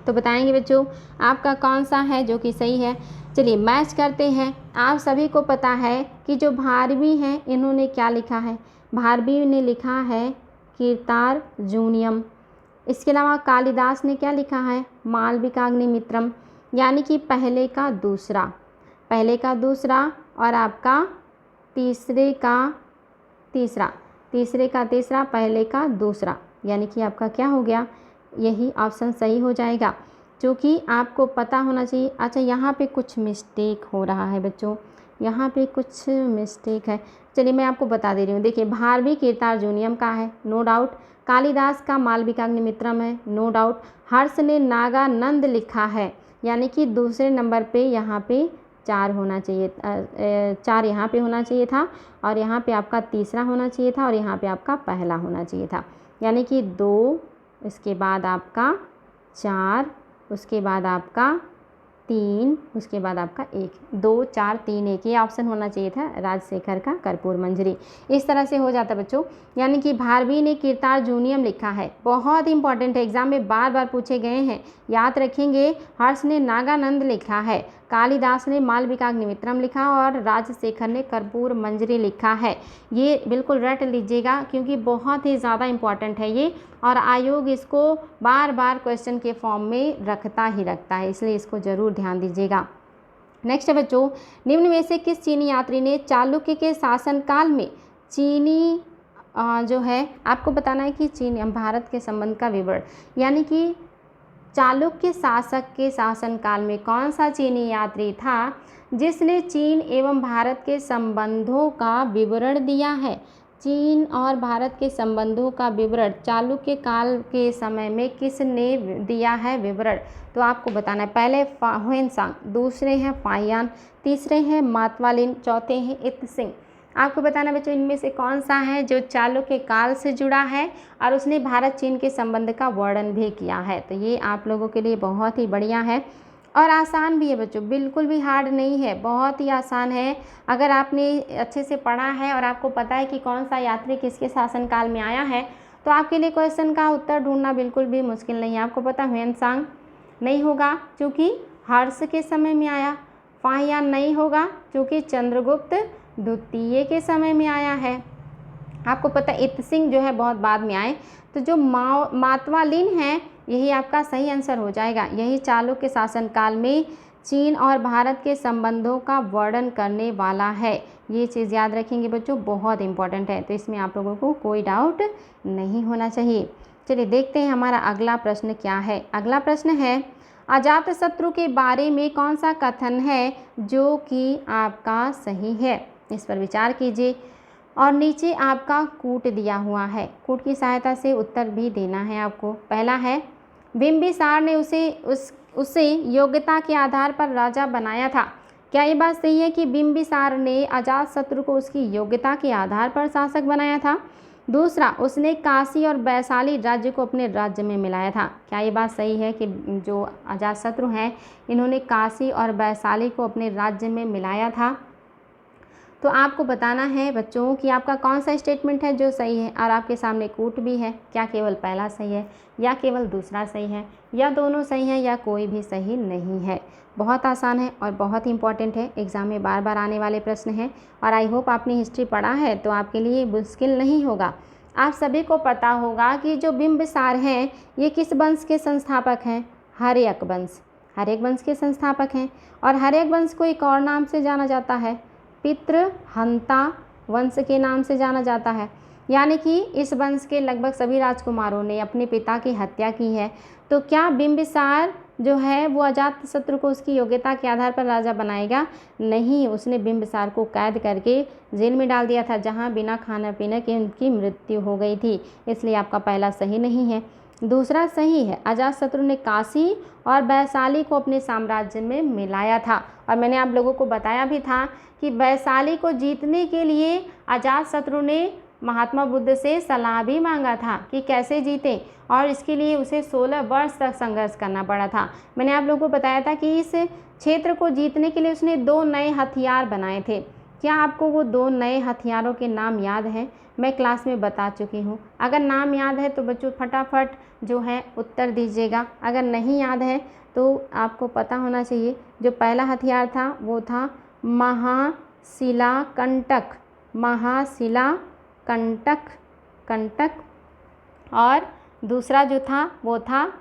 तो बताएंगे बच्चों आपका कौन सा है जो कि सही है। चलिए मैच करते हैं। आप सभी को पता है कि जो भारवी हैं इन्होंने क्या लिखा है। भारवी ने लिखा है कीर्तार्जुनीयम। इसके अलावा कालिदास ने क्या लिखा है, मालविकाग्निमित्रम। यानी कि पहले का दूसरा और आपका तीसरे का तीसरा, पहले का दूसरा, यानी कि आपका क्या हो गया, यही ऑप्शन सही हो जाएगा, जो कि आपको पता होना चाहिए। अच्छा यहाँ पे कुछ मिस्टेक हो रहा है बच्चों, यहाँ पे कुछ मिस्टेक है। चलिए मैं आपको बता दे रही हूँ। देखिए भारवी कीर्तार्जुनीयम का है, नो डाउट। कालिदास का मालविकाग्निमित्रम है, नो डाउट। हर्ष ने नागानंद लिखा है, यानी कि दूसरे नंबर पे यहाँ पे 4 होना चाहिए, 4 यहाँ पे होना चाहिए था और यहाँ पे आपका तीसरा होना चाहिए था और यहाँ पे आपका पहला होना चाहिए था। यानी कि 2, इसके बाद आपका 4, उसके बाद आपका 3, उसके बाद आपका 1, 2 4 3 1 ये ऑप्शन होना चाहिए था राजशेखर का कर्पूर मंजरी। इस तरह से हो जाता बच्चों। यानी कि भारवी ने कीर्तार जूनियम लिखा है, बहुत इंपॉर्टेंट है, एग्जाम में बार बार पूछे गए हैं, याद रखेंगे। हर्ष ने नागानंद लिखा है, कालिदास ने मालविकाग्निमित्रम लिखा और राजशेखर ने कर्पूर मंजरी लिखा है। ये बिल्कुल रट लीजिएगा क्योंकि बहुत ही ज़्यादा इंपॉर्टेंट है ये, और आयोग इसको बार बार क्वेश्चन के फॉर्म में रखता ही रखता है, इसलिए इसको ज़रूर ध्यान दीजिएगा। नेक्स्ट है बच्चों, निम्न में से किस चीनी यात्री ने चालुक्य के शासनकाल में चीनी जो है आपको बताना है कि चीन भारत के संबंध का विवरण, यानी कि चालुक्य शासक के शासनकाल में कौन सा चीनी यात्री था जिसने चीन एवं भारत के संबंधों का विवरण दिया है। चीन और भारत के संबंधों का विवरण चालुक्य काल के समय में किसने दिया है विवरण, तो आपको बताना है। पहले ह्वेनसांग, दूसरे हैं फाहियान, तीसरे हैं मातवालिन, चौथे हैं इत्सिंग। आपको बताना बच्चों इनमें से कौन सा है जो चालुक्य काल से जुड़ा है और उसने भारत चीन के संबंध का वर्णन भी किया है। तो ये आप लोगों के लिए बहुत ही बढ़िया है और आसान भी है बच्चों, बिल्कुल भी हार्ड नहीं है, बहुत ही आसान है। अगर आपने अच्छे से पढ़ा है और आपको पता है कि कौन सा यात्री किसके शासनकाल में आया है तो आपके लिए क्वेश्चन का उत्तर ढूंढना बिल्कुल भी मुश्किल नहीं है। आपको पता ह्वेनसांग नहीं होगा क्योंकि हर्ष के समय में आया, फाहियान नहीं होगा क्योंकि चंद्रगुप्त द्वितीय के समय में आया है। आपको पता इत्सिंग जो है बहुत बाद में आए, तो जो मातवालिन है यही आपका सही आंसर हो जाएगा। यही चालुक्य शासनकाल में चीन और भारत के संबंधों का वर्णन करने वाला है। ये चीज़ याद रखेंगे बच्चों, बहुत इंपॉर्टेंट है, तो इसमें आप लोगों को कोई डाउट नहीं होना चाहिए। चलिए देखते हैं हमारा अगला प्रश्न क्या है। अगला प्रश्न है, अजातशत्रु के बारे में कौन सा कथन है जो कि आपका सही है। इस पर विचार कीजिए और नीचे आपका कूट दिया हुआ है, कूट की सहायता से उत्तर भी देना है आपको। पहला है, बिंबिसार ने उसे योग्यता के आधार पर राजा बनाया था। क्या ये बात सही है कि बिंबिसार ने अजातशत्रु को उसकी योग्यता के आधार पर शासक बनाया था। दूसरा, उसने काशी और वैशाली राज्य को अपने राज्य में मिलाया था। क्या ये बात सही है कि जो अजातशत्रु हैं इन्होंने काशी और वैशाली को अपने राज्य में मिलाया था। तो आपको बताना है बच्चों कि आपका कौन सा स्टेटमेंट है जो सही है, और आपके सामने कूट भी है। क्या केवल पहला सही है या केवल दूसरा सही है या दोनों सही हैं या कोई भी सही नहीं है। बहुत आसान है और बहुत इंपॉर्टेंट है, एग्ज़ाम में बार बार आने वाले प्रश्न हैं और आई होप आपने हिस्ट्री पढ़ा है तो आपके लिए मुश्किल नहीं होगा। आप सभी को पता होगा कि जो बिंबिसार हैं ये किस वंश के संस्थापक हैं, हर्यक वंश, हर्यक वंश के संस्थापक हैं। और हर्यक वंश को एक और नाम से जाना जाता है, पितृहंता वंश के नाम से जाना जाता है। यानी कि इस वंश के लगभग सभी राजकुमारों ने अपने पिता की हत्या की है। तो क्या बिंबिसार जो है वो अजातशत्रु को उसकी योग्यता के आधार पर राजा बनाएगा? नहीं, उसने बिंबिसार को कैद करके जेल में डाल दिया था जहां बिना खाना पीने के उनकी मृत्यु हो गई थी। इसलिए आपका पहला सही नहीं है। दूसरा सही है, अजातशत्रु ने काशी और वैशाली को अपने साम्राज्य में मिलाया था। और मैंने आप लोगों को बताया भी था कि वैशाली को जीतने के लिए अजातशत्रु ने महात्मा बुद्ध से सलाह भी मांगा था कि कैसे जीते, और इसके लिए उसे 16 वर्ष तक संघर्ष करना पड़ा था। मैंने आप लोगों को बताया था कि इस क्षेत्र को जीतने के लिए उसने 2 नए हथियार बनाए थे। क्या आपको वो 2 नए हथियारों के नाम याद हैं? मैं क्लास में बता चुकी हूँ। अगर नाम याद है तो बच्चों फटाफट जो है उत्तर दीजिएगा, अगर नहीं याद है तो आपको पता होना चाहिए। जो पहला हथियार था वो था महाशिलाकंटक, कंटक, और दूसरा जो था वो था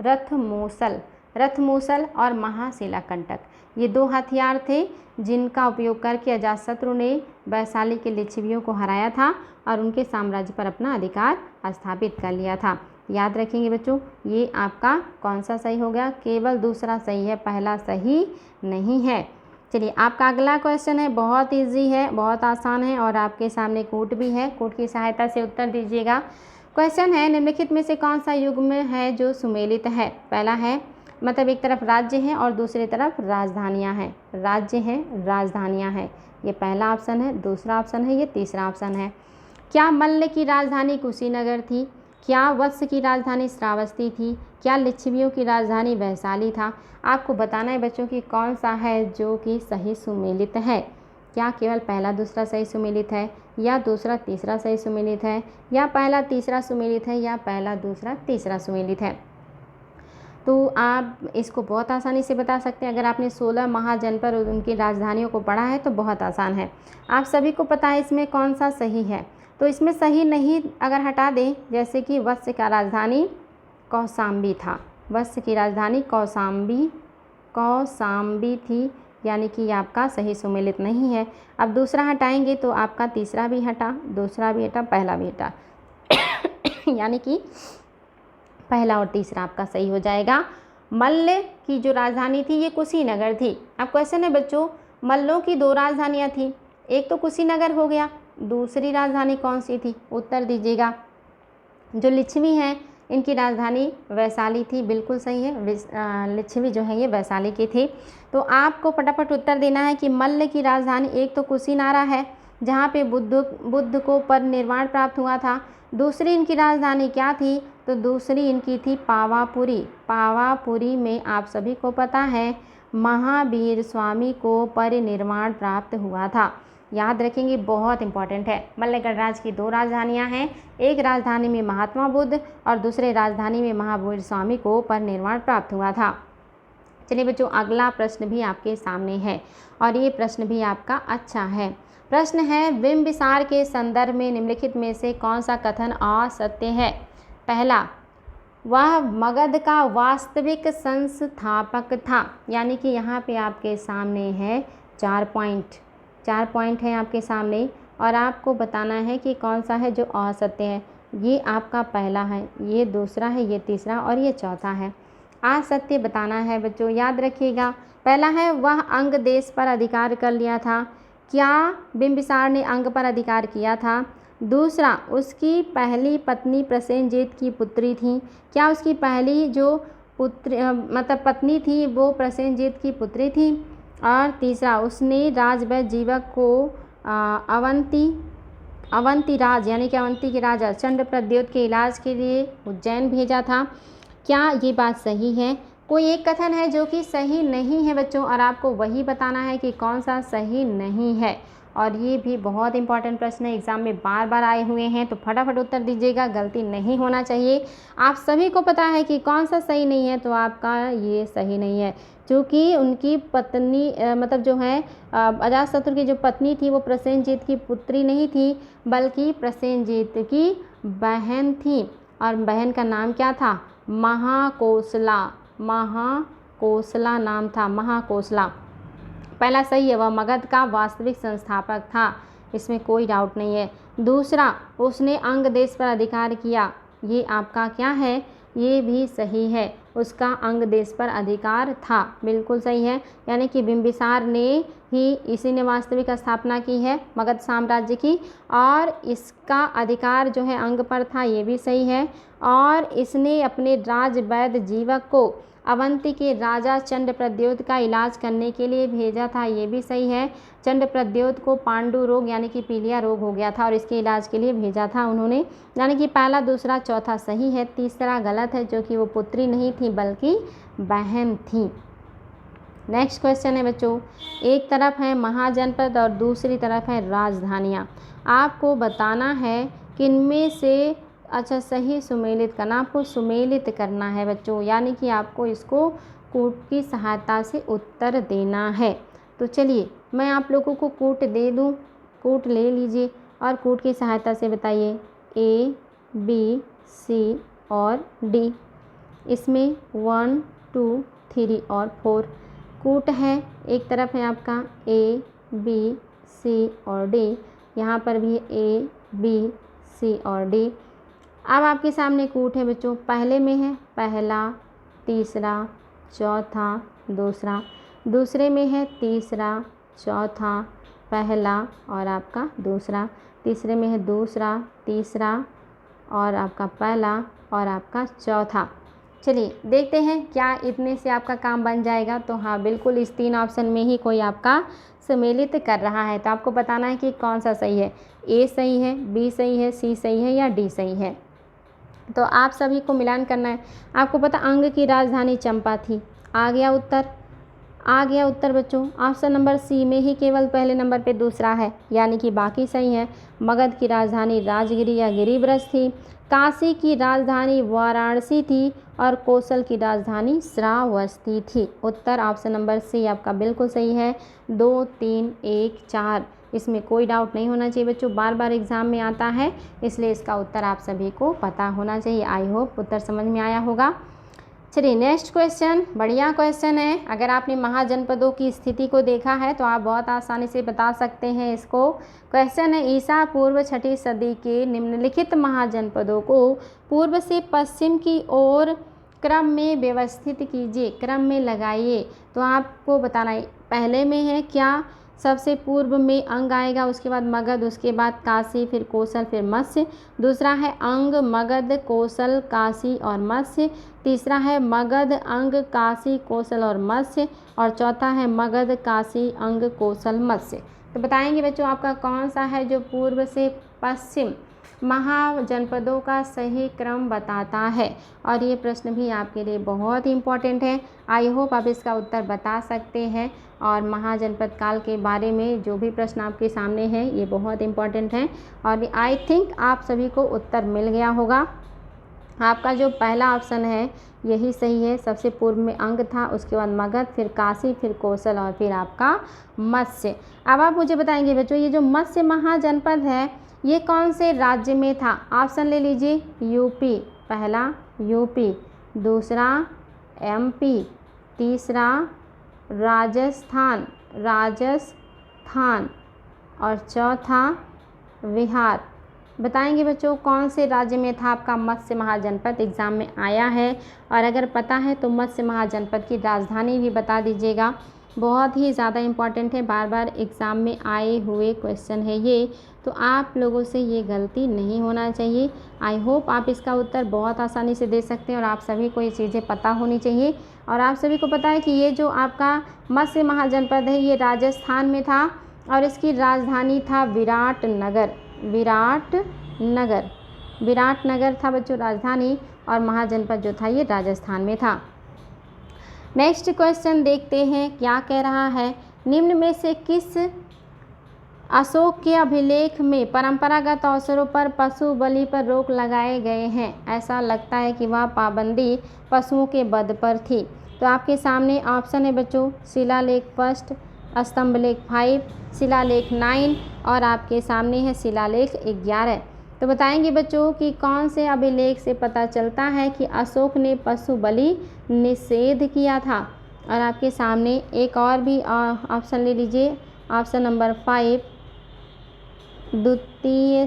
रथमूसल और महाशिलाकंटक। ये 2 हथियार थे जिनका उपयोग करके अजातशत्रु ने वैशाली के लिच्छवियों को हराया था और उनके साम्राज्य पर अपना अधिकार स्थापित कर लिया था। याद रखेंगे बच्चों, ये आपका कौन सा सही हो गया? केवल दूसरा सही है, पहला सही नहीं है। चलिए आपका अगला क्वेश्चन है, बहुत इजी है, बहुत आसान है और आपके सामने कूट भी है, कूट की सहायता से उत्तर दीजिएगा। क्वेश्चन है, निम्नलिखित में से कौन सा युग्म है जो सुमेलित है? पहला है, मतलब एक तरफ राज्य हैं और दूसरी तरफ राजधानियाँ हैं। राज्य हैं, राजधानियाँ हैं। ये पहला ऑप्शन है, दूसरा ऑप्शन है, ये तीसरा ऑप्शन है। क्या मल्ल की राजधानी कुशीनगर थी? क्या वत्स की राजधानी श्रावस्ती थी? क्या लिच्छवियों की राजधानी वैशाली था? आपको बताना है बच्चों कि कौन सा है जो कि सही सुमेलित है। क्या केवल पहला दूसरा सही सुमेलित है, या दूसरा तीसरा सही सुमेलित है, या पहला तीसरा सुमेलित है, या पहला दूसरा तीसरा सुमेलित है? तो आप इसको बहुत आसानी से बता सकते हैं। अगर आपने 16 महाजनपद और उनकी राजधानियों को पढ़ा है तो बहुत आसान है। आप सभी को पता है इसमें कौन सा सही है। तो इसमें सही नहीं अगर हटा दें, जैसे कि वत्स का राजधानी कौशाम्बी था। वत्स की राजधानी कौशाम्बी थी, यानी कि आपका सही सुमेलित नहीं है। अब दूसरा हटाएंगे तो आपका तीसरा भी हटा, दूसरा भी हटा, पहला भी हटा यानी कि पहला और तीसरा आपका सही हो जाएगा। मल्ल की जो राजधानी थी ये कुशीनगर थी। अब क्वेश्चन है बच्चों, मल्लों की 2 राजधानियाँ थी, एक तो कुशीनगर हो गया, दूसरी राजधानी कौन सी थी? उत्तर दीजिएगा। जो लिच्छवी हैं इनकी राजधानी वैशाली थी, बिल्कुल सही है। लिच्छवी जो है ये वैशाली की थी। तो आपको फटाफट उत्तर देना है कि मल्ल की राजधानी एक तो कुशीनारा है जहाँ पे बुद्ध को परिनिर्वाण प्राप्त हुआ था। दूसरी इनकी राजधानी क्या थी? तो दूसरी इनकी थी पावापुरी। पावापुरी में आप सभी को पता है महावीर स्वामी को परिनिर्वाण प्राप्त हुआ था। याद रखेंगे, बहुत इंपॉर्टेंट है। मल्ल गणराज्य की 2 राजधानियां हैं, एक राजधानी में महात्मा बुद्ध और दूसरे राजधानी में महावीर स्वामी को परिनिर्वाण प्राप्त हुआ था। चलिए बच्चों, अगला प्रश्न भी आपके सामने है और ये प्रश्न भी आपका अच्छा है। प्रश्न है, बिंबिसार के संदर्भ में निम्नलिखित में से कौन सा कथन असत्य है? पहला, वह मगध का वास्तविक संस्थापक था। यानी कि यहाँ पे आपके सामने है 4 पॉइंट है आपके सामने और आपको बताना है कि कौन सा है जो असत्य है। ये आपका पहला है, ये दूसरा है, ये तीसरा और ये चौथा है। असत्य बताना है बच्चों, याद रखिएगा। पहला है, वह अंग देश पर अधिकार कर लिया था। क्या बिंबिसार ने अंग पर अधिकार किया था? दूसरा, उसकी पहली पत्नी प्रसेनजीत की पुत्री थी। क्या उसकी पहली जो पत्नी थी वो प्रसेनजीत की पुत्री थी? और तीसरा, उसने राजवैद्य जीवक को अवंती राज यानी कि अवंती के राजा चंद्रप्रद्योत के इलाज के लिए उज्जैन भेजा था। क्या ये बात सही है? कोई एक कथन है जो कि सही नहीं है बच्चों और आपको वही बताना है कि कौन सा सही नहीं है। और ये भी बहुत इंपॉर्टेंट प्रश्न है, एग्ज़ाम में बार बार आए हुए हैं, तो फटाफट उत्तर दीजिएगा, गलती नहीं होना चाहिए। आप सभी को पता है कि कौन सा सही नहीं है, तो आपका ये सही नहीं है। क्योंकि उनकी पत्नी मतलब जो है अजातशत्रु की जो पत्नी थी वो प्रसेनजीत की पुत्री नहीं थी बल्कि प्रसेनजीत की बहन थी। और बहन का नाम क्या था? महाकोसला। महाकोसला नाम था, महाकोसला। पहला सही है, वह मगध का वास्तविक संस्थापक था, इसमें कोई डाउट नहीं है। दूसरा, उसने अंग देश पर अधिकार किया, ये आपका क्या है? ये भी सही है, उसका अंग देश पर अधिकार था, बिल्कुल सही है। यानी कि बिंबिसार ने ही इसी ने वास्तविक स्थापना की है मगध साम्राज्य की और इसका अधिकार जो है अंग पर था, ये भी सही है। और इसने अपने राजवैद्य जीवक को अवंती के राजा चंद्रप्रद्योत का इलाज करने के लिए भेजा था, ये भी सही है। चंद्रप्रद्योत को पांडु रोग यानी कि पीलिया रोग हो गया था और इसके इलाज के लिए भेजा था उन्होंने। यानी कि पहला दूसरा चौथा सही है, तीसरा गलत है जो कि वो पुत्री नहीं थी बल्कि बहन थी। नेक्स्ट क्वेश्चन है बच्चों, एक तरफ है महाजनपद और दूसरी तरफ है राजधानियाँ। आपको बताना है कि इनमें से अच्छा सही सुमेलित करना, आपको सुमेलित करना है बच्चों, यानी कि आपको इसको कूट की सहायता से उत्तर देना है। तो चलिए मैं आप लोगों को कूट दे दूं, कूट ले लीजिए और कूट की सहायता से बताइए A, B, C और D। इसमें 1, 2, 3 और 4 कूट है। एक तरफ है आपका A, B, C और D, यहाँ पर भी A, B, C और D। अब आपके सामने कूट है बच्चों, पहले में है पहला, तीसरा, चौथा, दूसरा, दूसरे में है तीसरा, चौथा, पहला और आपका दूसरा, तीसरे में है दूसरा, तीसरा और आपका पहला और आपका चौथा। चलिए देखते हैं क्या इतने से आपका काम बन जाएगा। तो हाँ, बिल्कुल इस 3 ऑप्शन में ही कोई आपका सम्मिलित कर रहा है। तो आपको बताना है कि कौन सा सही है, ए सही है, बी सही है, सी सही है या डी सही है। तो आप सभी को मिलान करना है। आपको पता अंग की राजधानी चंपा थी। आ गया उत्तर बच्चों। ऑप्शन नंबर सी में ही केवल पहले नंबर पे दूसरा है, यानी कि बाकी सही है। मगध की राजधानी राजगिरी या गिरिब्रज थी। काशी की राजधानी वाराणसी थी और कौशल की राजधानी श्रावस्ती थी। उत्तर ऑप्शन नंबर सी आपका बिल्कुल सही है। 2, 3, 1, 4 इसमें कोई डाउट नहीं होना चाहिए बच्चों, बार बार एग्ज़ाम में आता है, इसलिए इसका उत्तर आप सभी को पता होना चाहिए। आई होप उत्तर समझ में आया होगा। चलिए नेक्स्ट क्वेश्चन, बढ़िया क्वेश्चन है। अगर आपने महाजनपदों की स्थिति को देखा है तो आप बहुत आसानी से बता सकते हैं इसको। क्वेश्चन है, ईसा पूर्व 6ठी सदी के निम्नलिखित महाजनपदों को पूर्व से पश्चिम की ओर क्रम में व्यवस्थित कीजिए, क्रम में लगाइए। तो आपको बताना है पहले में है क्या, सबसे पूर्व में अंग आएगा, उसके बाद मगध, उसके बाद काशी, फिर कौशल, फिर मत्स्य। दूसरा है अंग, मगध, कौशल, काशी और मत्स्य। तीसरा है मगध, अंग, काशी, कौशल और मत्स्य। और चौथा है मगध, काशी, अंग, कौशल, मत्स्य। तो बताएंगे बच्चों आपका कौन सा है जो पूर्व से पश्चिम महाजनपदों का सही क्रम बताता है। और ये प्रश्न भी आपके लिए बहुत इम्पॉर्टेंट है। आई होप आप इसका उत्तर बता सकते हैं। और महाजनपद काल के बारे में जो भी प्रश्न आपके सामने है ये बहुत इम्पॉर्टेंट है। और आई थिंक आप सभी को उत्तर मिल गया होगा। आपका जो पहला ऑप्शन है यही सही है। सबसे पूर्व में अंग था, उसके बाद मगध, फिर काशी, फिर कौशल और फिर आपका मत्स्य। अब आप मुझे बताएंगे बच्चों ये जो मत्स्य महाजनपद है ये कौन से राज्य में था। ऑप्शन ले लीजिए, यूपी, पहला यूपी, दूसरा एमपी, तीसरा राजस्थान और चौथा बिहार। बताएंगे बच्चों कौन से राज्य में था आपका मत्स्य महाजनपद, एग्ज़ाम में आया है। और अगर पता है तो मत्स्य महाजनपद की राजधानी भी बता दीजिएगा। बहुत ही ज़्यादा इम्पॉर्टेंट है, बार बार एग्ज़ाम में आए हुए क्वेश्चन है ये। तो आप लोगों से ये गलती नहीं होना चाहिए। आई होप आप इसका उत्तर बहुत आसानी से दे सकते हैं और आप सभी को ये चीज़ें पता होनी चाहिए। और आप सभी को पता है कि ये जो आपका मत्स्य महाजनपद है ये राजस्थान में था और इसकी राजधानी था विराटनगर था बच्चों राजधानी। और महाजनपद जो था ये राजस्थान में था। नेक्स्ट क्वेश्चन देखते हैं क्या कह रहा है। निम्न में से किस अशोक के अभिलेख में परंपरागत अवसरों पर पशु बलि पर रोक लगाए गए हैं। ऐसा लगता है कि वह पाबंदी पशुओं के वध पर थी। तो आपके सामने ऑप्शन है बच्चों, शिलालेख 1, स्तंभलेख 5, शिलालेख 9 और आपके सामने है शिलालेख 11। तो बताएंगे बच्चों कि कौन से अभिलेख से पता चलता है कि अशोक ने पशु बलि निषेध किया था। और आपके सामने एक और भी ऑप्शन ले लीजिए, ऑप्शन नंबर 5, द्वितीय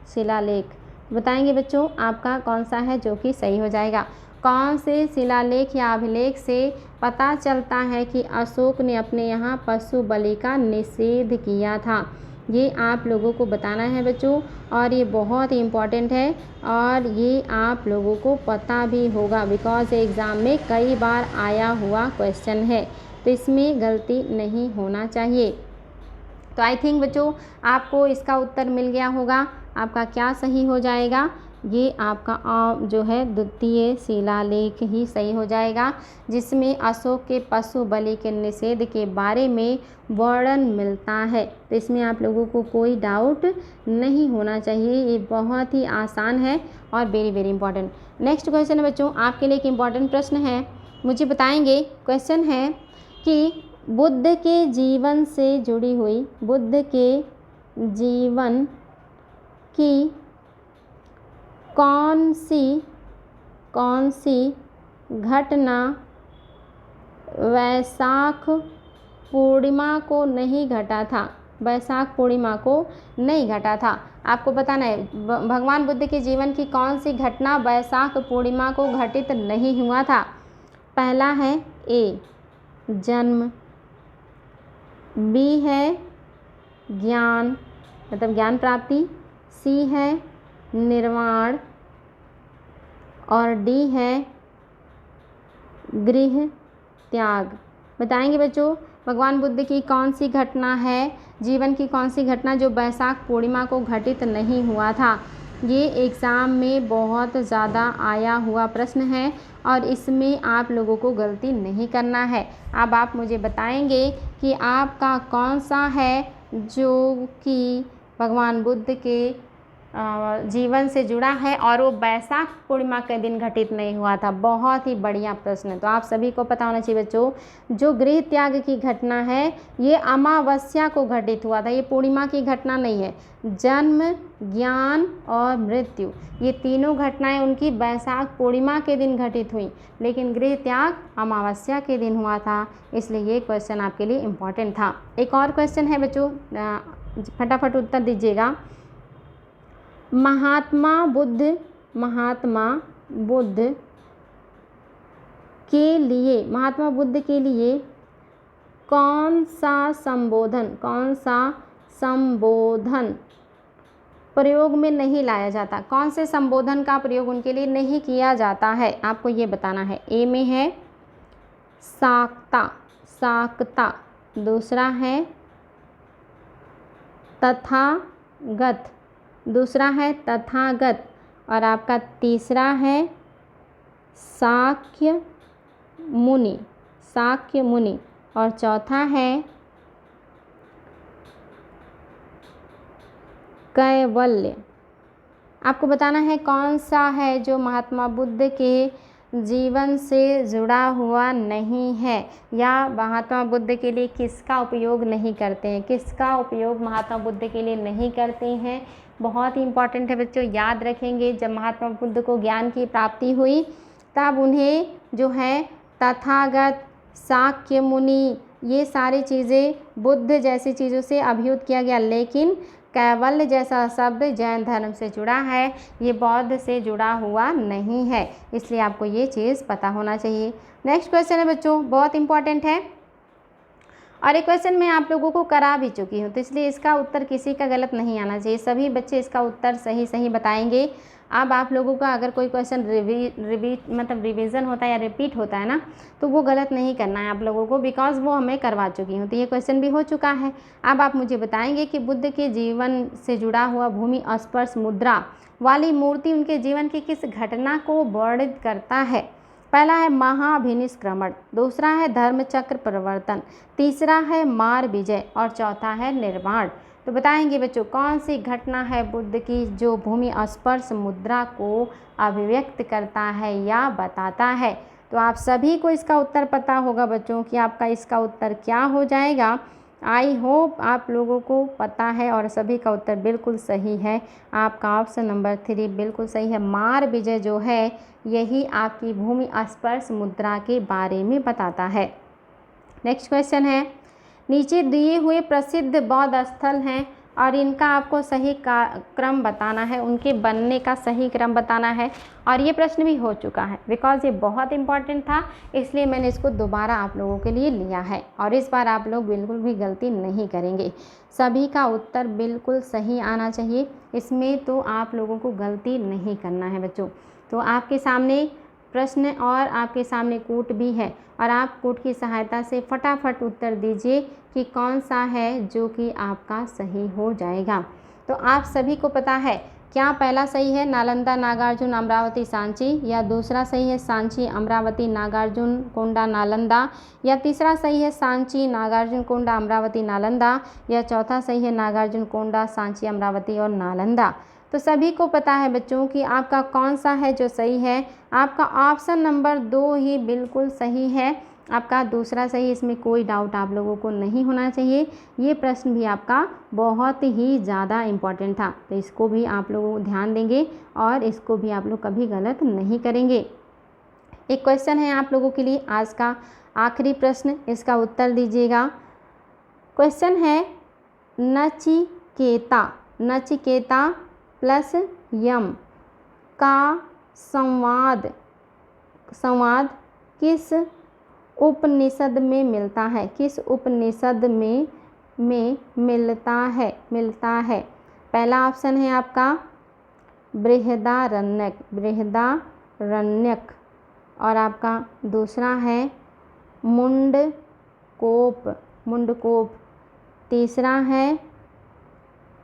शिलालेख। बताएंगे बच्चों आपका कौन सा है जो कि सही हो जाएगा। कौन से शिलालेख या अभिलेख से पता चलता है कि अशोक ने अपने यहाँ पशु बलि का निषेध किया था, ये आप लोगों को बताना है बच्चों। और ये बहुत ही इम्पॉर्टेंट है और ये आप लोगों को पता भी होगा बिकॉज एग्ज़ाम में कई बार आया हुआ क्वेश्चन है। तो इसमें गलती नहीं होना चाहिए। तो आई थिंक बच्चों आपको इसका उत्तर मिल गया होगा। आपका क्या सही हो जाएगा, ये आपका जो है द्वितीय शिलालेख ही सही हो जाएगा, जिसमें अशोक के पशु बलि के निषेध के बारे में वर्णन मिलता है। तो इसमें आप लोगों को कोई डाउट नहीं होना चाहिए। ये बहुत ही आसान है और very very important. Next question है बच्चों आपके लिए एक इम्पॉर्टेंट प्रश्न है। मुझे बताएंगे, क्वेश्चन है कि बुद्ध के जीवन से जुड़ी हुई, बुद्ध के जीवन की कौन सी घटना वैशाख पूर्णिमा को नहीं घटा था। वैशाख पूर्णिमा को नहीं घटा था। आपको बताना है भगवान बुद्ध के जीवन की कौन सी घटना वैशाख पूर्णिमा को घटित नहीं हुआ था। पहला है ए जन्म, बी है ज्ञान मतलब ज्ञान प्राप्ति, सी है निर्वाण और डी है गृह त्याग। बताएंगे बच्चों भगवान बुद्ध की कौन सी घटना है, जीवन की कौन सी घटना जो बैसाख पूर्णिमा को घटित नहीं हुआ था। ये एग्ज़ाम में बहुत ज़्यादा आया हुआ प्रश्न है और इसमें आप लोगों को गलती नहीं करना है। अब आप मुझे बताएंगे कि आपका कौन सा है जो कि भगवान बुद्ध के जीवन से जुड़ा है और वो बैसाख पूर्णिमा के दिन घटित नहीं हुआ था। बहुत ही बढ़िया प्रश्न है। तो आप सभी को पता होना चाहिए बच्चों, जो गृह त्याग की घटना है ये अमावस्या को घटित हुआ था, ये पूर्णिमा की घटना नहीं है। जन्म, ज्ञान और मृत्यु ये तीनों घटनाएं उनकी बैसाख पूर्णिमा के दिन घटित हुई, लेकिन गृह त्याग अमावस्या के दिन हुआ था, इसलिए ये क्वेश्चन आपके लिए इम्पॉर्टेंट था। एक और क्वेश्चन है बच्चों, फटाफट उत्तर दीजिएगा। महात्मा बुद्ध के लिए कौन सा संबोधन प्रयोग में नहीं लाया जाता? कौन से संबोधन का प्रयोग उनके लिए नहीं किया जाता है, आपको ये बताना है। ए में है साक्ता, दूसरा है तथागत, और आपका तीसरा है शाक्य मुनि और चौथा है कैवल्य। आपको बताना है कौन सा है जो महात्मा बुद्ध के जीवन से जुड़ा हुआ नहीं है, या महात्मा बुद्ध के लिए किसका उपयोग नहीं करते हैं, किसका उपयोग महात्मा बुद्ध के लिए नहीं करते हैं। बहुत ही इम्पॉर्टेंट है बच्चों, याद रखेंगे। जब महात्मा बुद्ध को ज्ञान की प्राप्ति हुई तब उन्हें जो है तथागत, शाक्य मुनि ये सारी चीज़ें बुद्ध जैसी चीज़ों से अभियुक्त किया गया, लेकिन कैवल्य जैसा शब्द जैन धर्म से जुड़ा है, ये बौद्ध से जुड़ा हुआ नहीं है, इसलिए आपको ये चीज़ पता होना चाहिए। नेक्स्ट क्वेश्चन है बच्चों, बहुत इंपॉर्टेंट है और एक क्वेश्चन मैं आप लोगों को करा भी चुकी हूँ, तो इसलिए इसका उत्तर किसी का गलत नहीं आना चाहिए, सभी बच्चे इसका उत्तर सही बताएंगे। अब आप लोगों का अगर कोई क्वेश्चन रिवीजन होता है या रिपीट होता है ना, तो वो गलत नहीं करना है आप लोगों को, बिकॉज वो हमें करवा चुकी हूँ, तो ये क्वेश्चन भी हो चुका है। अब आप मुझे बताएंगे कि बुद्ध के जीवन से जुड़ा हुआ भूमि स्पर्श मुद्रा वाली मूर्ति उनके जीवन की किस घटना को वर्णित करता है। पहला है महाभिनिष्क्रमण, दूसरा है धर्मचक्र परिवर्तन, तीसरा है मार विजय और चौथा है निर्वाण। तो बताएंगे बच्चों कौन सी घटना है बुद्ध की जो भूमि स्पर्श मुद्रा को अभिव्यक्त करता है या बताता है। तो आप सभी को इसका उत्तर पता होगा बच्चों कि आपका इसका उत्तर क्या हो जाएगा। आई होप आप लोगों को पता है और सभी का उत्तर बिल्कुल सही है। आपका ऑप्शन नंबर 3 बिल्कुल सही है। मार विजय जो है यही आपकी भूमि स्पर्श मुद्रा के बारे में बताता है। नेक्स्ट क्वेश्चन है, नीचे दिए हुए प्रसिद्ध बौद्ध स्थल हैं और इनका आपको सही क्रम बताना है, उनके बनने का सही क्रम बताना है। और ये प्रश्न भी हो चुका है, बिकॉज़ ये बहुत इंपॉर्टेंट था, इसलिए मैंने इसको दोबारा आप लोगों के लिए लिया है। और इस बार आप लोग बिल्कुल भी गलती नहीं करेंगे, सभी का उत्तर बिल्कुल सही आना चाहिए, इसमें तो आप लोगों को गलती नहीं करना है बच्चों। तो आपके सामने प्रश्न और आपके सामने कूट भी है और आप कूट की सहायता से फटाफट उत्तर दीजिए कि कौन सा है जो कि आपका सही हो जाएगा। तो आप सभी को पता है क्या पहला सही है नालंदा नागार्जुन अमरावती सांची, या दूसरा सही है सांची अमरावती नागार्जुन कोंडा नालंदा, या तीसरा सही है सांची नागार्जुन कोंडा अमरावती नालंदा, या चौथा सही है नागार्जुन कोंडा सांची अमरावती और नालंदा। तो सभी को पता है बच्चों कि आपका कौन सा है जो सही है। आपका ऑप्शन नंबर 2 ही बिल्कुल सही है, आपका दूसरा सही, इसमें कोई डाउट आप लोगों को नहीं होना चाहिए। ये प्रश्न भी आपका बहुत ही ज़्यादा इम्पॉर्टेंट था, तो इसको भी आप लोग ध्यान देंगे और इसको भी आप लोग कभी गलत नहीं करेंगे। एक क्वेश्चन है आप लोगों के लिए आज का आखिरी प्रश्न, इसका उत्तर दीजिएगा। क्वेश्चन है नचिकेता प्लस यम का संवाद किस उपनिषद में मिलता है, किस उपनिषद में मिलता है। पहला ऑप्शन है आपका बृहदारण्यक, बृहदारण्यक। और आपका दूसरा है मुंडकोप, मुंडकोप। तीसरा है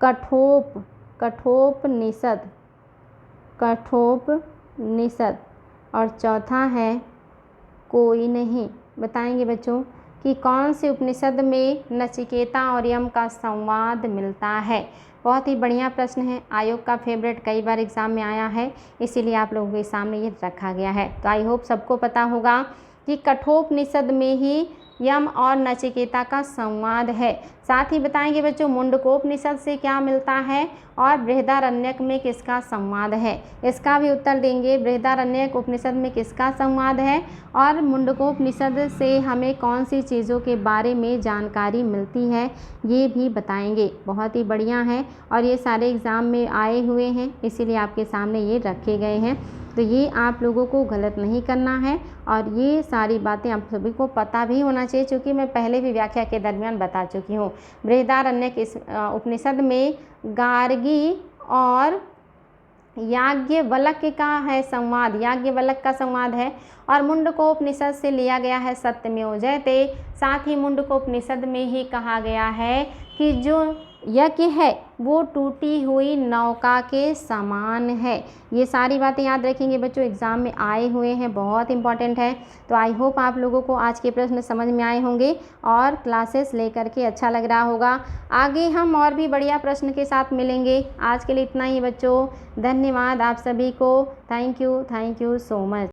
कठोप, कठोपनिषद, कठोपनिषद। और चौथा है कोई नहीं। बताएंगे बच्चों कि कौन से उपनिषद में नचिकेता और यम का संवाद मिलता है। बहुत ही बढ़िया प्रश्न है, आयोग का फेवरेट, कई बार एग्ज़ाम में आया है, इसीलिए आप लोगों के सामने ये रखा गया है। तो आई होप सबको पता होगा कि कठोपनिषद में ही यम और नचिकेता का संवाद है। साथ ही बताएंगे बच्चों मुंडकोपनिषद से क्या मिलता है और बृहदारण्यक में किसका संवाद है। इसका भी उत्तर देंगे, बृहदारण्यक उपनिषद में किसका संवाद है और मुंडकोपनिषद से हमें कौन सी चीज़ों के बारे में जानकारी मिलती है, ये भी बताएंगे। बहुत ही बढ़िया है और ये सारे एग्ज़ाम में आए हुए हैं, इसीलिए आपके सामने ये रखे गए हैं। तो ये आप लोगों को गलत नहीं करना है और ये सारी बातें आप सभी को पता भी होना चाहिए, क्योंकि मैं पहले भी व्याख्या के दरमियान बता चुकी हूँ। बृहदारण्यक इस उपनिषद में गार्गी और याज्ञवल्क्य का है संवाद, याज्ञवल्क्य का संवाद है। और मुंडकोपनिषद से लिया गया है सत्यमेव जयते। साथ ही मुंडकोपनिषद में ही कहा गया है कि जो यज्ञ है वो टूटी हुई नौका के समान है। ये सारी बातें याद रखेंगे बच्चों, एग्ज़ाम में आए हुए हैं, बहुत इंपॉर्टेंट है। तो आई होप आप लोगों को आज के प्रश्न समझ में आए होंगे और क्लासेस लेकर के अच्छा लग रहा होगा। आगे हम और भी बढ़िया प्रश्न के साथ मिलेंगे। आज के लिए इतना ही बच्चों, धन्यवाद आप सभी को। Thank you so much.